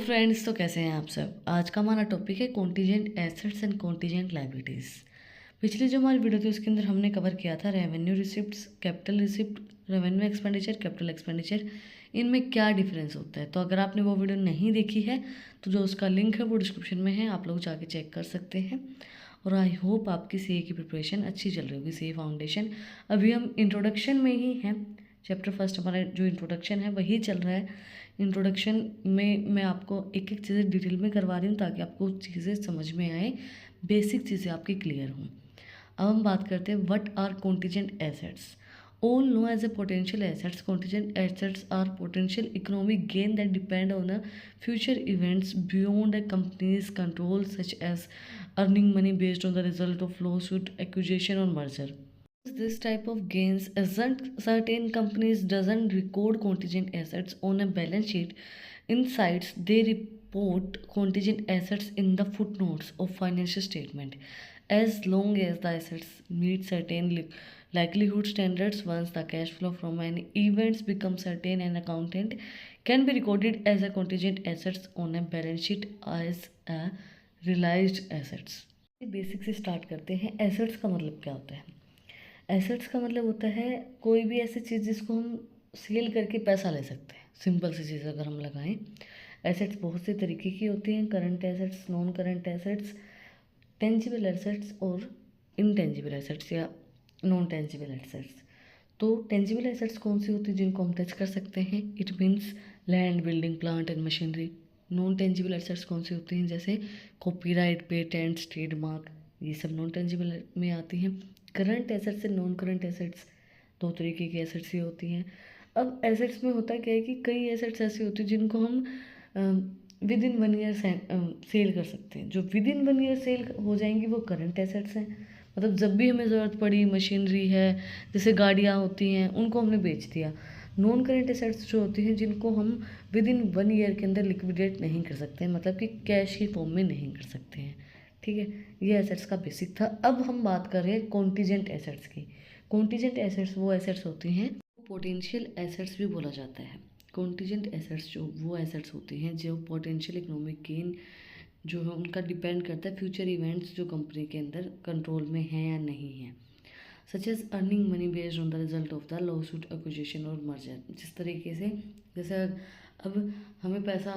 Friends, तो कैसे हैं आप सब। आज का हमारा टॉपिक है contingent assets and contingent liabilities. पिछली जो हमारी वीडियो थी उसके अंदर हमने कवर किया था revenue receipts, capital receipt, revenue expenditure, capital expenditure, इनमें क्या डिफरेंस होता है। तो अगर आपने वो वीडियो नहीं देखी है तो जो उसका लिंक है वो डिस्क्रिप्शन में है, आप लोग जाके चेक कर सकते हैं। और आई होप आपकी सीए की प्रिपरेशन अच्छी चल रही होगी। सीए फाउंडेशन अभी हम इंट्रोडक्शन में ही हैं। चैप्टर फर्स्ट हमारा जो इंट्रोडक्शन है वही चल रहा है। इंट्रोडक्शन में मैं आपको एक एक चीज़ें डिटेल में करवा रही हूँ ताकि आपको चीज़ें समझ में आए, बेसिक चीज़ें आपकी क्लियर हों। अब हम बात करते हैं what are contingent assets. All known as a potential assets, contingent assets are potential economic gain that depend on a future events beyond a company's control, such as earning money based on the result of lawsuit, acquisition, or merger. This type of gains isn't certain companies doesn't record contingent assets on a balance sheet. Insights they report contingent assets in the footnotes of financial statement as long as the assets meet certain likelihood standards. Once the cash flow from an events becomes certain, an accountant can be recorded as a contingent assets on a balance sheet as a realized assets. Basic से start करते हैं। Assets का मतलब क्या होता है। Assets का मतलब होता है कोई भी ऐसी चीज़ जिसको हम सेल करके पैसा ले सकते हैं। सिंपल सी चीज़ अगर हम लगाएं, एसेट्स बहुत से तरीके की होती हैं। Current assets, non current assets, tangible assets और इनटेंजिबल एसेट्स या नॉन टेंजिबल एसेट्स। तो टेंजिबल एसेट्स कौन सी होती है जिनको हम टच कर सकते हैं। It means land, building, plant and machinery. Non tangible assets कौन सी होती हैं, जैसे कॉपीराइट, पेटेंट्स, ट्रेडमार्क, ये सब नॉन टेंजिबल में आती हैं। Current assets and non current assets, दो तरीके की एसेट्स ही होती हैं। अब एसेट्स में होता क्या है कि कई एसेट्स ऐसी होती हैं जिनको हम विद इन 1 ईयर सेल कर सकते हैं। जो विद इन 1 ईयर सेल हो जाएंगी वो करंट एसेट्स हैं। मतलब जब भी हमें ज़रूरत पड़ी, मशीनरी है, जैसे गाड़ियाँ होती हैं, उनको हमने बेच दिया। नॉन करंट एसेट्स जो होती हैं जिनको हम विद इन 1 ईयर के अंदर लिक्विडेट नहीं कर सकते हैं, मतलब कि कैश की फॉर्म में नहीं कर सकते हैं। ठीक है, ये एसेट्स का बेसिक था। अब हम बात कर रहे हैं कॉन्टीजेंट एसेट्स की। कॉन्टीजेंट एसेट्स वो एसेट्स होती हैं, पोटेंशियल एसेट्स भी बोला जाता है। कॉन्टीजेंट एसेट्स जो वो एसेट्स होती हैं जो पोटेंशियल इकोनॉमिक गेन जो है उनका डिपेंड करता है फ्यूचर इवेंट्स जो कंपनी के अंदर कंट्रोल में हैं या नहीं हैं। Such as earning money based on the result of the lawsuit, acquisition और मर्जर। जिस तरीके से जैसे अब हमें पैसा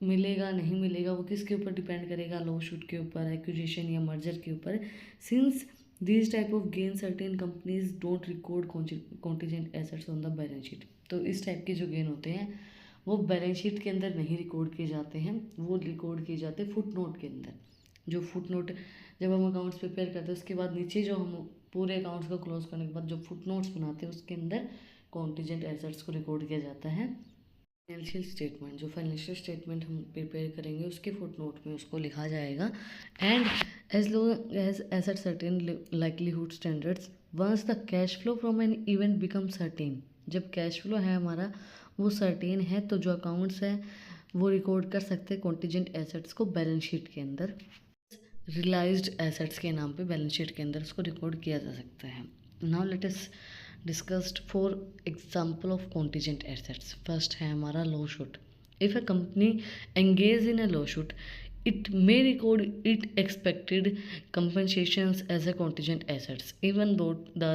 मिलेगा नहीं मिलेगा वो किसके ऊपर डिपेंड करेगा, लॉ शूट के ऊपर, एक्विजिशन या मर्जर के ऊपर। Since this type of gain certain companies don't record contingent assets on the balance sheet. तो इस टाइप के जो गेन होते हैं वो बैलेंस शीट के अंदर नहीं रिकॉर्ड किए जाते हैं, वो रिकॉर्ड किए जाते हैं फुट नोट के अंदर। जो फुट नोट जब हम अकाउंट्स प्रिपेयर करते हैं उसके बाद नीचे जो हम पूरे अकाउंट्स को क्लोज करने के बाद जो फुट नोट्स बनाते हैं उसके अंदर कॉन्टीजेंट एसेट्स को रिकॉर्ड किया जाता है। फाइनेंशियल स्टेटमेंट, जो फाइनेंशियल स्टेटमेंट हम प्रिपेयर करेंगे उसके फुट नोट में उसको लिखा जाएगा। And as long as asset certain likelihood standards, once the cash flow from an event become certain. जब कैश फ्लो है हमारा वो सर्टेन है तो जो अकाउंट्स है वो रिकॉर्ड कर सकते हैं कॉन्टीजेंट एसेट्स को बैलेंस शीट के अंदर। रियलाइज्ड एसेट्स के नाम पे बैलेंस शीट के अंदर उसको रिकॉर्ड किया जा सकता है। Now let us discussed for example of contingent assets. First है हमारा law shoot. If a company engage in a law shoot, it may record it expected compensations as a contingent assets even though the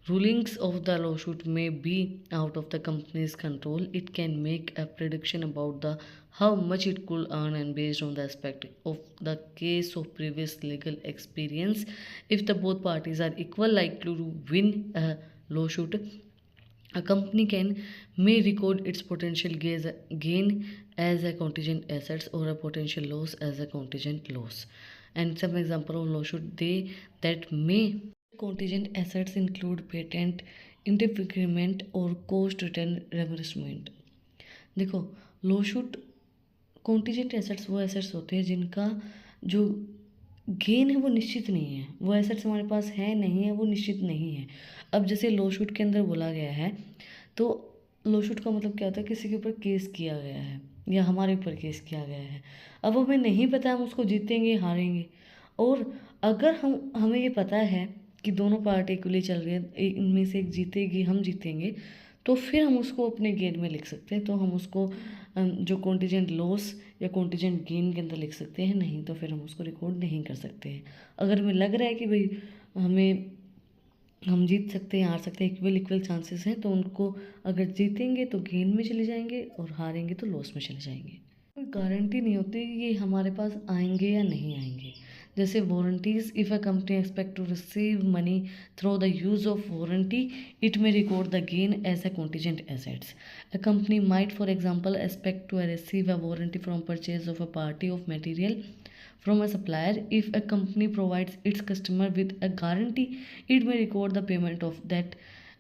rulings of the lawsuit may be out of the company's control. It can make a prediction about the how much it could earn and based on the aspect of the case of previous legal experience. If the both parties are equal likely to win a lawsuit, a company may record its potential gain as a contingent assets or a potential loss as a contingent loss. And some example of lawsuit that may contingent assets include patent infringement और cost return reimbursement। देखो, lawsuit contingent assets वो assets होते हैं जिनका जो gain है वो निश्चित नहीं है। वो एसेट्स हमारे पास है नहीं है, वो निश्चित नहीं है। अब जैसे लॉसूट के अंदर बोला गया है तो लॉसूट का मतलब क्या होता है, किसी के ऊपर केस किया गया है या हमारे ऊपर केस किया गया है। अब हमें नहीं पता हम उसको जीतेंगे हारेंगे। और अगर हमें ये पता है कि दोनों पार्टी इक्वली चल रही है, इनमें से एक जीतेगी, हम जीतेंगे, तो फिर हम उसको अपने गेन में लिख सकते हैं। तो हम उसको जो कॉन्टीजेंट लॉस या कॉन्टीजेंट गेन के अंदर लिख सकते हैं, नहीं तो फिर हम उसको रिकॉर्ड नहीं कर सकते हैं। अगर हमें लग रहा है कि भाई हम जीत सकते हैं, हार सकते हैं, इक्वल इक्वल चांसेस हैं, तो उनको अगर जीतेंगे तो गेन में चले जाएंगे और हारेंगे तो लॉस में चले जाएंगे। कोई गारंटी नहीं होती कि ये हमारे पास आएंगे या नहीं आएंगे। जैसे warranties, if a company expect to receive money through the use of warranty, it may record the gain as a contingent assets. A company might for example expect to receive a warranty from purchase of a party of material from a supplier. If a company provides its customer with a guarantee, it may record the payment of that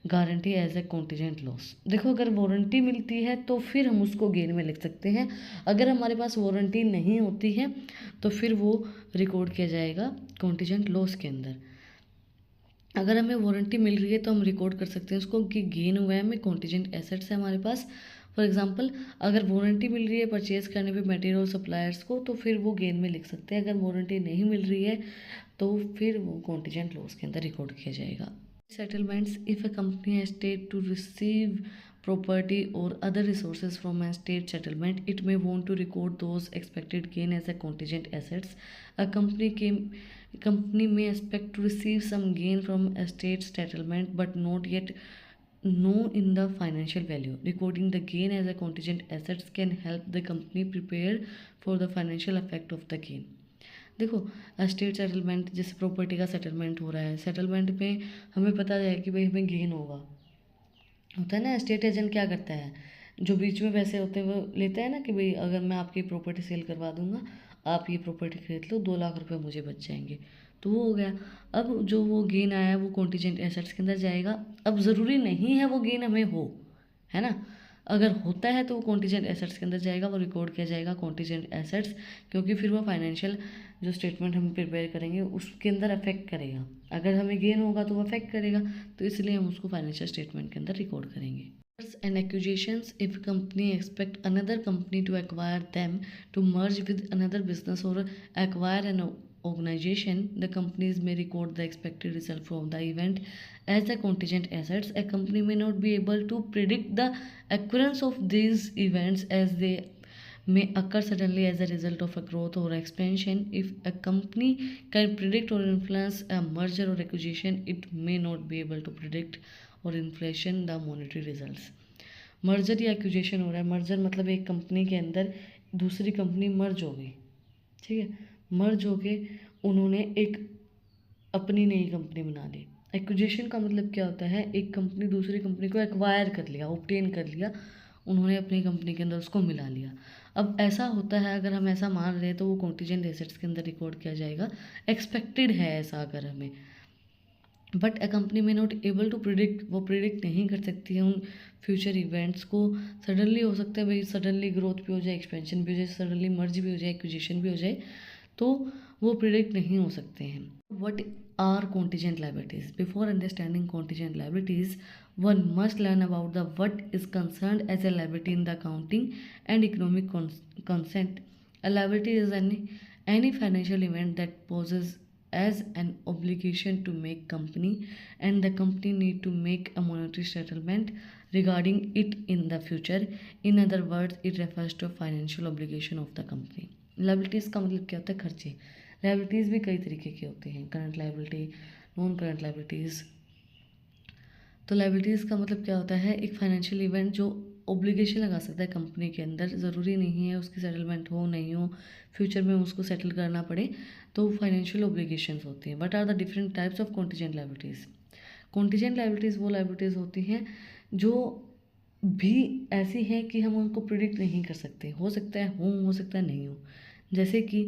guarantee as a contingent loss. देखो, अगर warranty मिलती है तो फिर हम उसको gain में लिख सकते हैं। अगर हमारे पास वारंटी नहीं होती है तो फिर वो रिकॉर्ड किया जाएगा कॉन्टीजेंट लॉस के अंदर। अगर हमें वारंटी मिल रही है तो हम रिकॉर्ड कर सकते हैं उसको कि गेन हुआ है, हमें कॉन्टीजेंट एसेट्स है हमारे पास। फॉर एग्जांपल, अगर वारंटी मिल रही है परचेज करने पे मटेरियल सप्लायर्स को, तो फिर वो गेन में लिख सकते हैं। अगर वारंटी नहीं मिल रही है तो फिर वो कॉन्टीजेंट लॉस के अंदर रिकॉर्ड किया जाएगा। Settlements, if a company has state to receive property or other resources from a state settlement, it may want to record those expected gain as a contingent assets. A company may expect to receive some gain from a state settlement but not yet know in the financial value. Recording the gain as a contingent assets can help the company prepare for the financial effect of the gain. देखो, state settlement, जैसे property का settlement हो रहा है, settlement में हमें पता है कि भाई हमें गेन होगा, होता है ना। स्टेट एजेंट क्या करता है, जो बीच में पैसे होते हैं वो लेता है ना कि भाई अगर मैं आपकी प्रॉपर्टी सेल करवा दूंगा, आप ये प्रॉपर्टी खरीद लो, 2 लाख रुपए मुझे बच जाएंगे, तो वो हो गया। अब जो वो गेन आया है वो कॉन्टीजेंट एसेट्स के अंदर जाएगा। अब ज़रूरी नहीं है वो गेन हमें हो, है ना। अगर होता है तो वो कॉन्टीजेंट एसेट्स के अंदर जाएगा, वो रिकॉर्ड किया जाएगा कॉन्टीजेंट एसेट्स, क्योंकि फिर वो फाइनेंशियल जो स्टेटमेंट हम प्रिपेयर करेंगे उसके अंदर अफेक्ट करेगा। अगर हमें गेन होगा तो वो अफेक्ट करेगा, तो इसलिए हम उसको फाइनेंशियल स्टेटमेंट के अंदर रिकॉर्ड करेंगे। And acquisitions, if company expect another company to acquire them, to merge with another business or acquire an organization, the companies may record the expected result from the event as a contingent assets. A company may not be able to predict the occurrence of these events as they may occur suddenly as a result of a growth or expansion. If a company can predict or influence a merger or acquisition, it may not be able to predict और inflation the monetary results. Merger या acquisition हो रहा है। Merger मतलब एक company के अंदर दूसरी कंपनी मर्ज हो गई, ठीक है, मर्ज हो के उन्होंने एक अपनी नई कंपनी बना ली। एक्विजिशन का मतलब क्या होता है, एक कंपनी दूसरी कंपनी को एक्वायर कर लिया, ऑब्टेन कर लिया, उन्होंने अपनी कंपनी के अंदर उसको मिला लिया। अब ऐसा होता है, अगर हम ऐसा मान रहे हैं तो वो कॉन्टीजेंट एसेट्स के अंदर रिकॉर्ड किया जाएगा। एक्सपेक्टेड है ऐसा अगर हमें, बट अ कंपनी में नॉट एबल टू प्रिडिक्ट, वो प्रिडिक्ट नहीं कर सकती है उन फ्यूचर इवेंट्स को। सडनली हो सकता है भाई, सडनली ग्रोथ भी हो जाए, एक्सपेंशन भी हो जाए, सडनली मर्ज भी हो जाए, एक्विजिशन भी हो जाए, तो वो प्रिडिक्ट नहीं हो सकते हैं। What are contingent liabilities? Before understanding contingent liabilities, one must learn about the what is concern as a liability in the accounting and economic consent. A liability is any financial event that poses as an obligation to make company, and the company need to make a monetary settlement regarding it in the future. In other words, it refers to a financial obligation of the company. Liabilities का मतलब क्या होता है, खर्चे। liabilities भी कई तरीके के होते हैं, current liability, non current liabilities. तो लाइबिलिटीज़ का मतलब क्या होता है, एक फाइनेंशियल इवेंट जो ओब्लिगेशन लगा सकता है कंपनी के अंदर, ज़रूरी नहीं है उसकी सेटलमेंट हो नहीं हो, फ्यूचर में उसको सेटल करना पड़े, तो फाइनेंशियल ओब्लिगेशंस होती हैं। But are the different types of contingent liabilities? Contingent liabilities वो लाइबिलिटीज़ होती हैं जो भी ऐसी हैं कि हम उनको प्रिडिक्ट नहीं कर सकते, हो सकता है हो सकता है नहीं हो। जैसे कि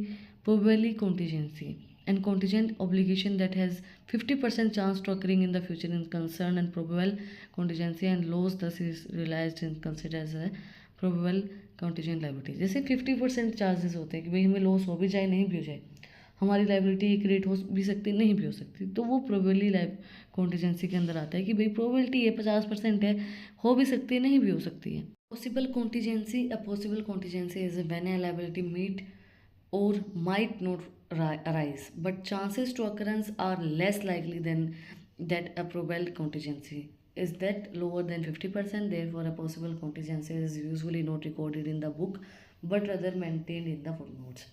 probably contingency, and contingent obligation that has 50% chance to occurring in the future in concern and probable contingency, and loss thus is realized and considered as a probable contingent liability। जैसे 50% चांसेस होते हैं कि भाई हमें loss हो भी जाए नहीं भी हो जाए, हमारी लाइबिलिटी क्रिएट हो भी सकती नहीं भी हो सकती, तो वो प्रोबेबली लाइब कॉन्टीजेंसी के अंदर आता है कि भाई प्रोबेबिलिटी है 50% है, हो भी सकती है नहीं भी हो सकती है। Possible contingency, a possible contingency is when a liability meet or might not arise, but chances to occurrence are less likely than that a probable contingency. is that lower than 50%, therefore a possible contingency is usually not recorded in the book but rather maintained in the footnotes.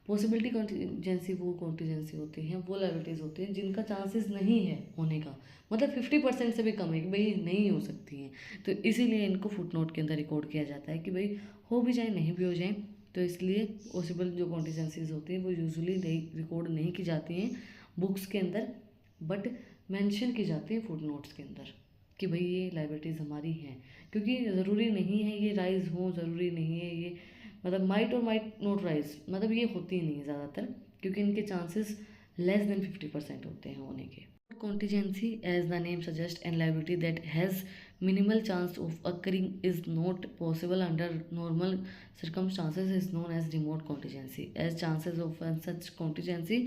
Possibility contingency वो contingency होती हैं, वो liabilities होती हैं जिनका chances नहीं है होने का, मतलब 50% से भी कम है कि भाई नहीं हो सकती हैं, तो इसीलिए इनको फुटनोट के अंदर रिकॉर्ड किया जाता है कि भाई हो भी जाए नहीं भी हो जाए। तो इसलिए पॉसिबल जो कॉन्टीजेंसीज होती हैं वो यूजुअली नहीं रिकॉर्ड नहीं की जाती हैं बुक्स के अंदर, बट मेंशन की जाती है फुटनोट्स के अंदर कि भाई ये लाइबिलिटीज़ हमारी हैं, क्योंकि ज़रूरी नहीं है ये राइज हो, ज़रूरी नहीं है ये मतलब माइट और माइट नोट राइज, मतलब ये होती नहीं है ज़्यादातर, क्योंकि इनके चांसेस लेस देन 50% होते हैं होने के। Contingency, as the name suggests, and liability that has minimal chance of occurring is not possible under normal circumstances is known as remote contingency. As chances of such contingency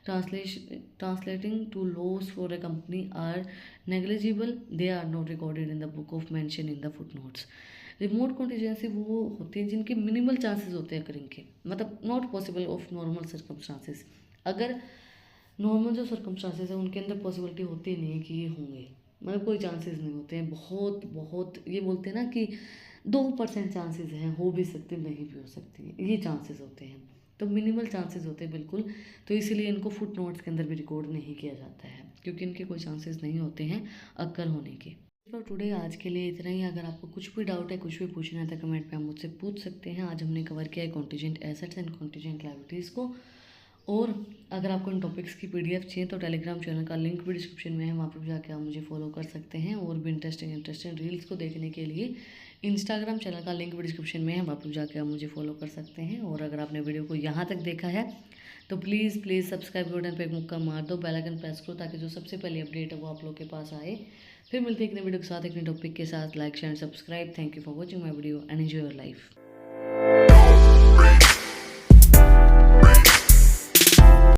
translating to loss for a company are negligible, they are not recorded in the book of mention in the footnotes. Remote contingency वो होती है जिनके minimal chances होते हैं occurring के, मतलब not possible of normal circumstances. अगर normal जो सर्कमस्टांसेस है उनके अंदर पॉसिबिलिटी होती नहीं है कि ये होंगे, मतलब कोई चांसेस नहीं होते हैं, बहुत बहुत ये बोलते हैं ना कि 2% चांसेस हैं, हो भी सकते नहीं भी हो सकते हैं, ये चांसेस होते हैं, तो मिनिमल चांसेस होते हैं बिल्कुल। तो इसीलिए इनको फुट नोट्स के अंदर भी रिकॉर्ड नहीं किया जाता है क्योंकि इनके कोई चांसेस नहीं होते हैं अक्कर होने के। फॉर टुडे आज के लिए इतना ही। अगर आपको कुछ भी डाउट है, कुछ भी पूछना है तो कमेंट पे आप मुझसे पूछ सकते हैं। आज हमने कवर किया है contingent assets and contingent liabilities को, और अगर आपको इन टॉपिक्स की PDF चाहिए तो टेलीग्राम चैनल का लिंक भी डिस्क्रिप्शन में है, वहाँ पर जाके आप मुझे फॉलो कर सकते हैं। और भी इंटरेस्टिंग रील्स को देखने के लिए इंस्टाग्राम चैनल का लिंक भी डिस्क्रिप्शन में है, वहाँ पर जाके आप मुझे फॉलो कर सकते हैं। और अगर आपने वीडियो को यहाँ तक देखा है तो प्लीज़ सब्सक्राइब बटन पर एक मुक्का मार दो, बेल आइकन प्रेस करो ताकि जो सबसे पहले अपडेट है वो आप लोग के पास आए। फिर मिलते हैं एक नए वीडियो के साथ, एक नए टॉपिक के साथ। Like share subscribe. Thank you for watching my video and enjoy your life.